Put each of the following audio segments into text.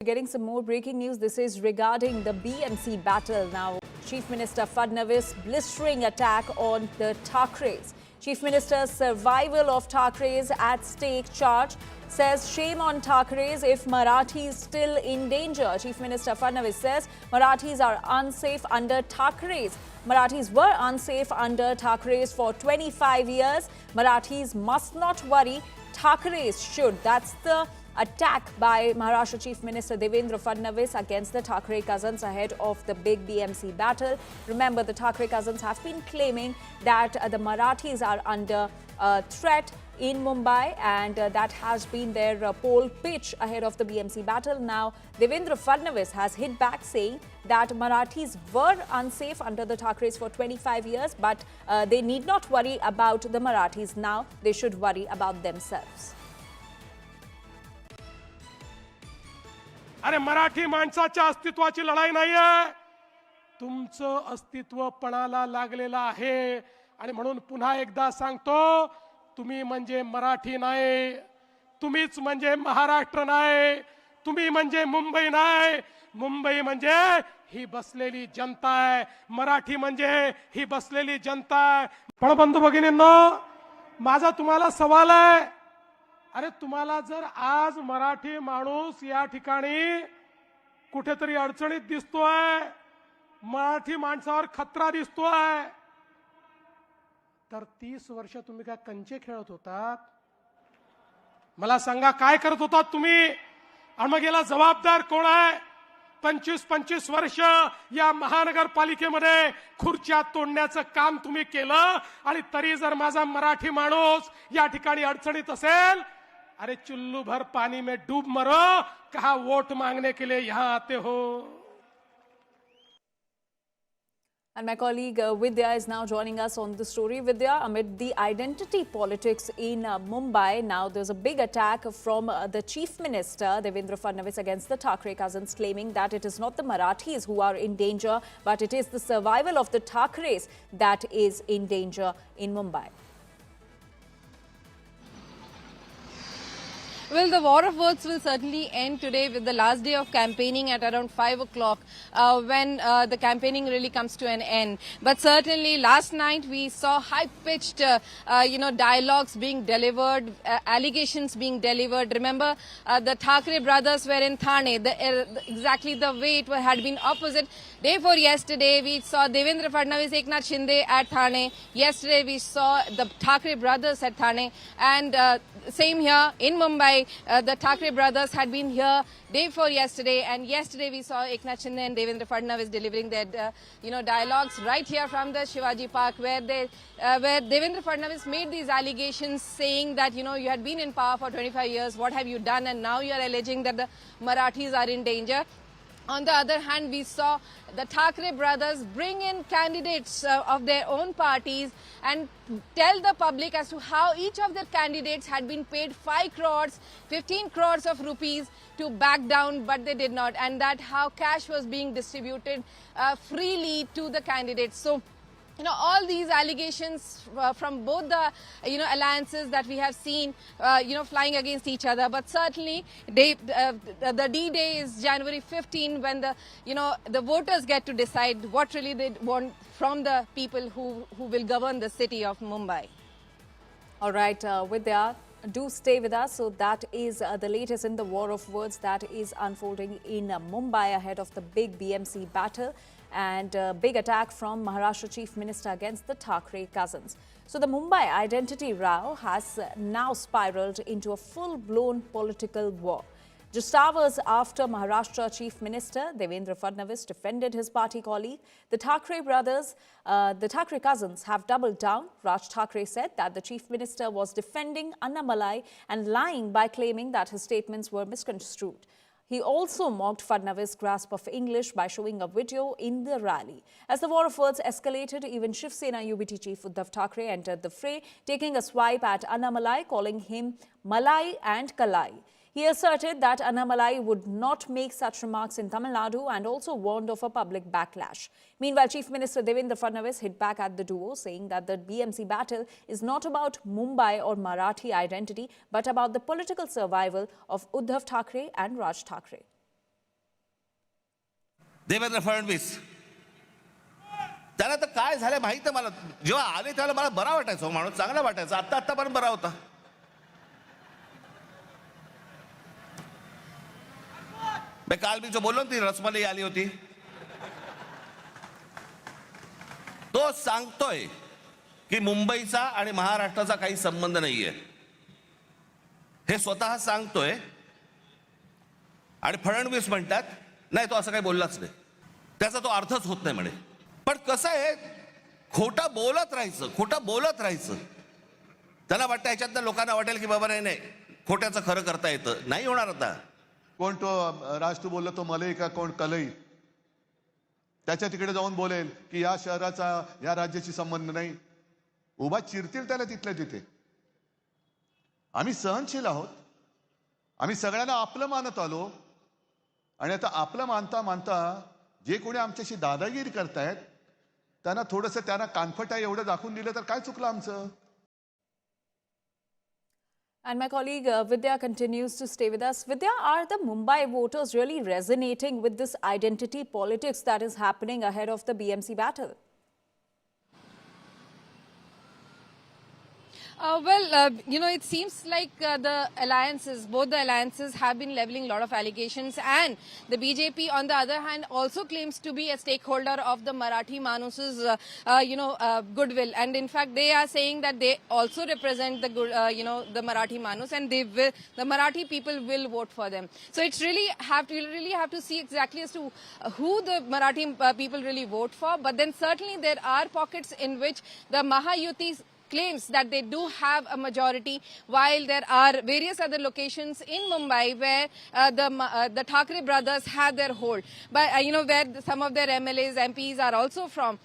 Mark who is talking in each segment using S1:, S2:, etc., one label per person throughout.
S1: Getting some more breaking news. This is regarding the BMC battle. Now, Chief Minister Fadnavis blistering attack on the Thakres. Chief Minister's survival of Thakres at stake charge says shame on Thakres if Marathis still in danger. Chief Minister Fadnavis says Marathis are unsafe under Thakres. Marathis were unsafe under Thakres for 25 years. Marathis must not worry. Thakres should. That's the attack by Maharashtra Chief Minister Devendra Fadnavis against the Thakre cousins ahead of the big BMC battle. Remember, the Thakre cousins have been claiming that the Marathis are under threat in Mumbai, and that has been their poll pitch ahead of the BMC battle. Now, Devendra Fadnavis has hit back saying that Marathis were unsafe under the Thakres for 25 years, but they need not worry about the Marathis now. They should worry about themselves.
S2: अरे मराठी माणसाच्या अस्तित्वाची लढाई नाहीये, तुमचं अस्तित्व पणाला लागलेलं आहे. आणि म्हणून पुन्हा एकदा सांगतो, तुम्ही म्हणजे मराठी नाही, तुम्हीच म्हणजे महाराष्ट्र नाही, तुम्ही म्हणजे मुंबई नाही. मुंबई म्हणजे ही बसलेली जनता आहे, मराठी म्हणजे ही बसलेली जनता आहे. पण बंधू भगिनींनो, माझा तुम्हाला सवाल आहे, अरे तुम्हाला जर आज मराठी माणूस या ठिकाणी कुठेतरी अडचणीत दिसतोय, मराठी माणसावर खतरा दिसतोय, तर 30 वर्ष तुम्ही काय कंचे खेळत होतात? मला सांगा, काय करत होतात तुम्ही? आणि मग याला जबाबदार कोण आहे? 25-25 वर्ष या महानगरपालिकेमध्ये खुर्च्या तोडण्याचं काम तुम्ही केलं, आणि तरी जर माझा मराठी माणूस या ठिकाणी अडचणीत असेल, अरे चुल्लू भर पानी में डूब मरो, कहा वोट मांगने के लिए यहां आते हो.
S1: And my colleague Vidya is now joining us on the story. Vidya, amid the identity politics in Mumbai, now there's a big attack from the Chief Minister Devendra Fadnavis against the Thakre cousins, claiming that it is not the Marathis who are in danger, but it is the survival of the Thakres that is in danger in Mumbai.
S3: Well, the war of words will certainly end today with the last day of campaigning at around 5 o'clock when the campaigning really comes to an end. But certainly last night we saw high-pitched, dialogues being delivered, allegations being delivered. Remember, the Thakre brothers were in Thane. Exactly the way it had been opposite. Day before yesterday, we saw Devendra Fadnavis, Eknath Shinde at Thane. Yesterday, we saw the Thakre brothers at Thane. And same here in Mumbai, the Thakre brothers had been here day before yesterday. And yesterday, we saw Eknath Shinde and Devendra Fadnavis delivering their, dialogues right here from the Shivaji Park, where Devendra Fadnavis made these allegations saying that, you had been in power for 25 years. What have you done? And now you are alleging that the Marathis are in danger. On the other hand, we saw the Thakre brothers bring in candidates of their own parties and tell the public as to how each of their candidates had been paid 5 crores, 15 crores of rupees to back down, but they did not. And that how cash was being distributed freely to the candidates. So, all these allegations from both the, alliances that we have seen, flying against each other. But certainly, the D-Day is January 15, when the voters get to decide what really they want from the people who will govern the city of Mumbai.
S1: All right, Vidya, do stay with us. So that is the latest in the war of words that is unfolding in Mumbai ahead of the big BMC battle. And big attack from Maharashtra Chief Minister against the Thakre cousins. So the Mumbai identity row has now spiraled into a full-blown political war. Just hours after Maharashtra Chief Minister Devendra Fadnavis defended his party colleague, the Thakre brothers, the Thakre cousins have doubled down. Raj Thakre said that the Chief Minister was defending Annamalai and lying by claiming that his statements were misconstrued. He also mocked Fadnavis' grasp of English by showing a video in the rally. As the war of words escalated, even Shiv Sena UBT chief Uddhav Thackeray entered the fray, taking a swipe at Annamalai, calling him Malai and Kalai. He asserted that Annamalai would not make such remarks in Tamil Nadu and also warned of a public backlash. Meanwhile, Chief Minister Devendra Fadnavis hit back at the duo, saying that the BMC battle is not about Mumbai or Marathi identity, but about the political survival of Uddhav Thackeray and Raj Thackeray.
S4: Devendra Fadnavis, त्याला तर काय झालं माहित आहे मला. जेव्हा आले त्याला मला बरा वाटायचा, माणूस चांगला वाटायचा, आतापर्यंत बरा होता. काल मी जो बोललो ना, ती रसमलाई आली होती, तो सांगतोय की मुंबईचा आणि महाराष्ट्राचा काही संबंध नाहीये, हे स्वतः सांगतोय. आणि फडणवीस म्हणतात नाही तो असं काही बोललाच नाही, त्याचा तो अर्थच होत नाही म्हणे. पण कसं आहे, खोटं बोलत राहायचं. त्याला वाटतं ह्याच्यातनं लोकांना वाटेल की बाबा नाही खोट्याचं खरं करता येतं. नाही होणार. आता
S5: कोण तो राज तू बोलला तो मलई का कोण कलई, त्याच्या तिकडे जाऊन बोलेल की या शहराचा या राज्याशी संबंध नाही. उभा चिरतील त्याला तिथल्या तिथे. आम्ही सहनशील आहोत, आम्ही सगळ्यांना आपलं मानत आलो. आणि आता आपलं मानता जे कोणी आमच्याशी दादागिरी करतायत त्यांना थोडंसं त्यांना कानफटा एवढं दाखवून दिलं तर काय चुकलं आमचं.
S1: And my colleague Vidya continues to stay with us. Vidya, are the Mumbai voters really resonating with this identity politics that is happening ahead of the BMC battle?
S3: It seems like both the alliances have been leveling a lot of allegations, and the BJP, on the other hand, also claims to be a stakeholder of the Marathi Manus's, goodwill. And in fact, they are saying that they also represent the the Marathi Manus, and the Marathi people will vote for them. So it's really have to see exactly as to who the Marathi people really vote for. But then certainly there are pockets in which the Mahayuti claims that they do have a majority, while there are various other locations in Mumbai where the Thackeray brothers have their hold, but where some of their MLAs, MPs are also from.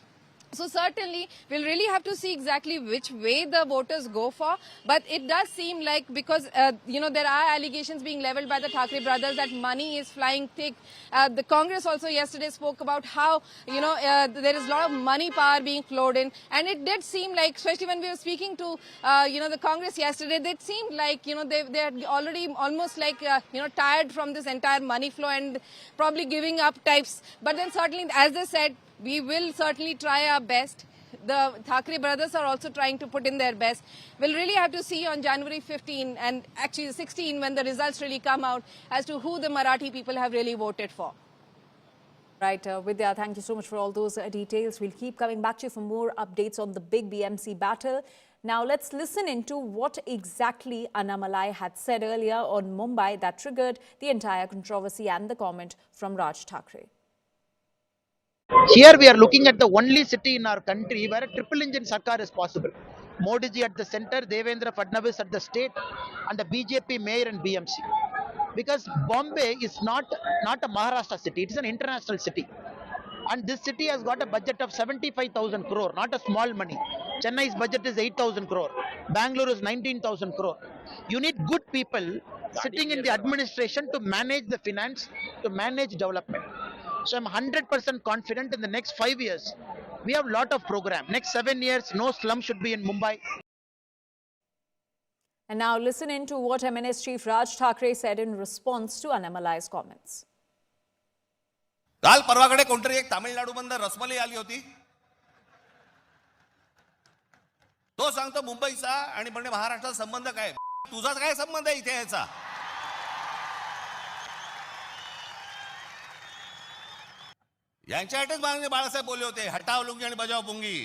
S3: So certainly we'll really have to see exactly which way the voters go for. But it does seem like, because there are allegations being leveled by the Thackeray brothers that money is flying thick. The Congress also yesterday spoke about how there is a lot of money power being flowed in, and it did seem like, especially when we were speaking to the Congress yesterday, it seemed like they are already almost like tired from this entire money flow and probably giving up types. But then certainly, as they said, we will certainly try our best. The Thackeray brothers are also trying to put in their best. We'll really have to see on January 15 and actually 16 when the results really come out as to who the Marathi people have really voted for.
S1: Right, Vidya, thank you so much for all those details. We'll keep coming back to you for more updates on the big BMC battle. Now let's listen into what exactly Annamalai had said earlier on Mumbai that triggered the entire controversy and the comment from Raj Thackeray.
S6: Here we are looking at the only city in our country where a triple engine Sarkar is possible. Modi ji at the center, Devendra Fadnavis at the state, and the BJP mayor and BMC. Because Bombay is not a Maharashtra city, it is an international city. And this city has got a budget of 75,000 crore, not a small money. Chennai's budget is 8,000 crore. Bangalore is 19,000 crore. You need good people sitting in the administration to manage the finance, to manage development. So I'm 100% confident in the next 5 years, we have a lot of program. Next 7 years, no slum should be in Mumbai.
S1: And now listen into what MNS Chief Raj Thackeray said in response to Annamalai's comments.
S4: काल परवाकडे कोणतरी एक तामिळनाडू बंदर रसमलाई आली होती, तो सांगतो मुंबईचा आणि म्हणजे महाराष्ट्राचा संबंध काय. तुझा काय संबंध आहे इथे याचा. यांच्यासाठीच बाळासाहेब बोलले होते, हटाव लुंगी आणि बजाव पुंगी.